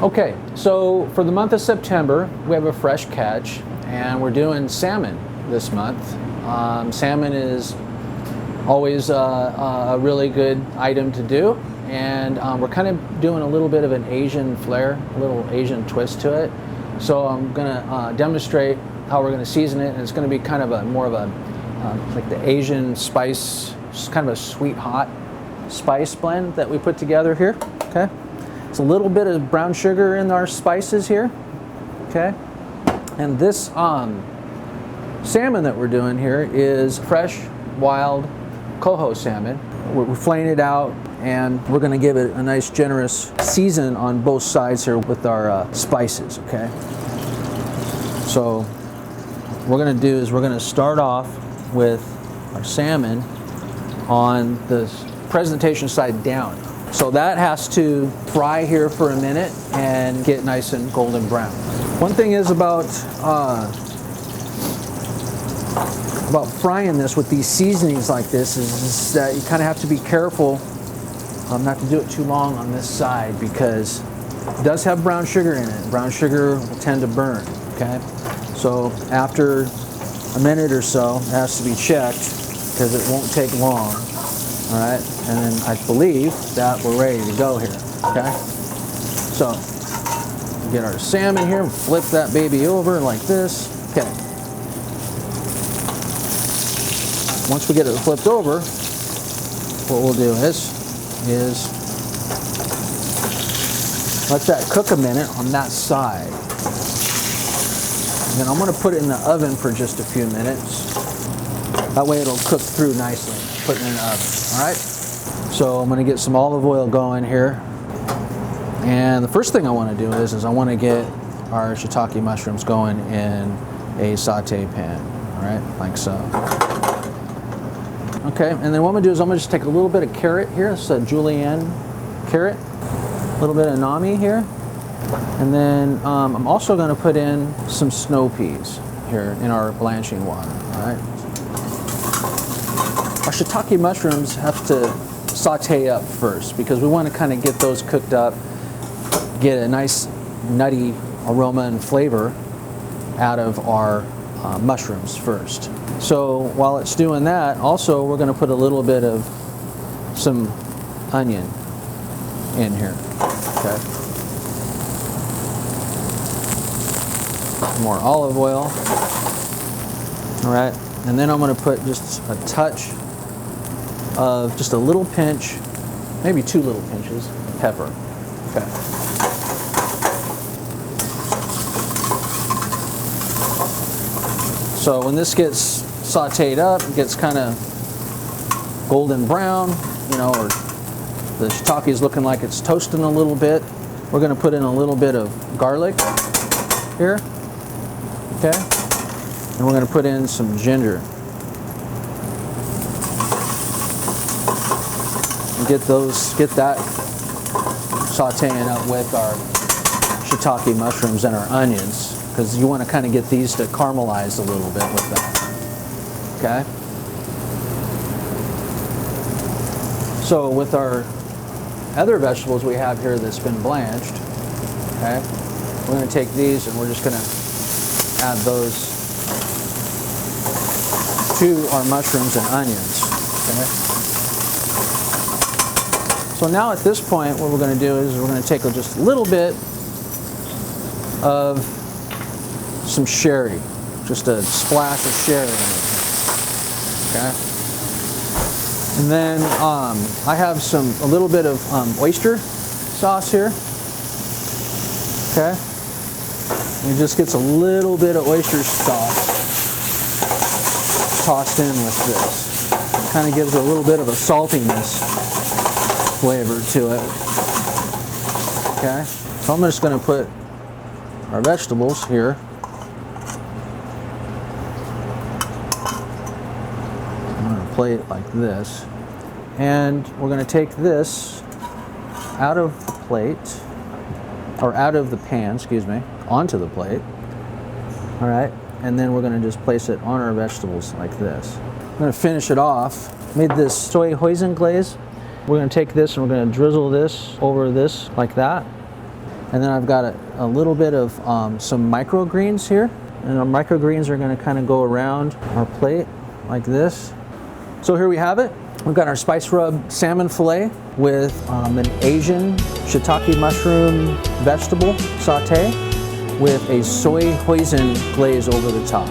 Okay, so for the month of September, we have a fresh catch, and we're doing salmon this month. Salmon is always a really good item to do, and we're kind of doing a little bit of an Asian flair, a little Asian twist to it. So I'm gonna demonstrate how we're gonna season it, and it's gonna be kind of more of a like the Asian spice, just kind of a sweet hot spice blend that we put together here. Okay. It's a little bit of brown sugar in our spices here, okay? And this salmon that we're doing here is fresh, wild coho salmon. We're flaying it out, and we're gonna give it a nice generous season on both sides here with our spices, okay? So what we're gonna do is we're gonna start off with our salmon on the presentation side down. So that has to fry here for a minute and get nice and golden brown. One thing is about frying this with these seasonings like this is that you kind of have to be careful not to do it too long on this side, because it does have brown sugar in it. Brown sugar will tend to burn, okay? So after a minute or so, it has to be checked because it won't take long. All right, and then I believe that we're ready to go here, okay? So, get our salmon here, flip that baby over like this, okay. Once we get it flipped over, what we'll do is let that cook a minute on that side. And then I'm gonna put it in the oven for just a few minutes. That way it'll cook through nicely. Put it in the oven. All right. So I'm going to get some olive oil going here, and the first thing I want to do is I want to get our shiitake mushrooms going in a saute pan. All right, like so. Okay, and then what I'm going to do is I'm going to just take a little bit of carrot here. It's a julienne carrot, a little bit of nami here, and then I'm also going to put in some snow peas here in our blanching water. All right. Our shiitake mushrooms have to saute up first because we want to kind of get those cooked up, get a nice nutty aroma and flavor out of our mushrooms first. So while it's doing that, also we're going to put a little bit of some onion in here. Okay. More olive oil. All right, and then I'm going to put just a touch of just a little pinch, maybe 2 little pinches of pepper. Okay. So when this gets sauteed up, it gets kind of golden brown, you know, or the shiitake is looking like it's toasting a little bit, we're going to put in a little bit of garlic here. Okay. And we're going to put in some ginger. Get that sauteing up with our shiitake mushrooms and our onions, because you want to kind of get these to caramelize a little bit with that. Okay. So with our other vegetables we have here that's been blanched, okay, we're going to take these and we're just going to add those to our mushrooms and onions. Okay. So now at this point, what we're going to do is we're going to take just a little bit of some sherry, just a splash of sherry in it. Okay. And then I have a little bit of oyster sauce here. Okay. And it just gets a little bit of oyster sauce tossed in with this. It kind of gives a little bit of a saltiness flavor to it. Okay, so I'm just going to put our vegetables here. I'm going to plate it like this, and we're going to take this out of the plate, or out of the pan, excuse me, onto the plate. All right, and then we're going to just place it on our vegetables like this. I'm going to finish it off. Made this Soy Hoisin Glaze. We're going to take this and we're going to drizzle this over this like that. And then I've got a little bit of some microgreens here. And our microgreens are going to kind of go around our plate like this. So here we have it. We've got our spice rub salmon fillet with an Asian shiitake mushroom vegetable saute with a soy hoisin glaze over the top.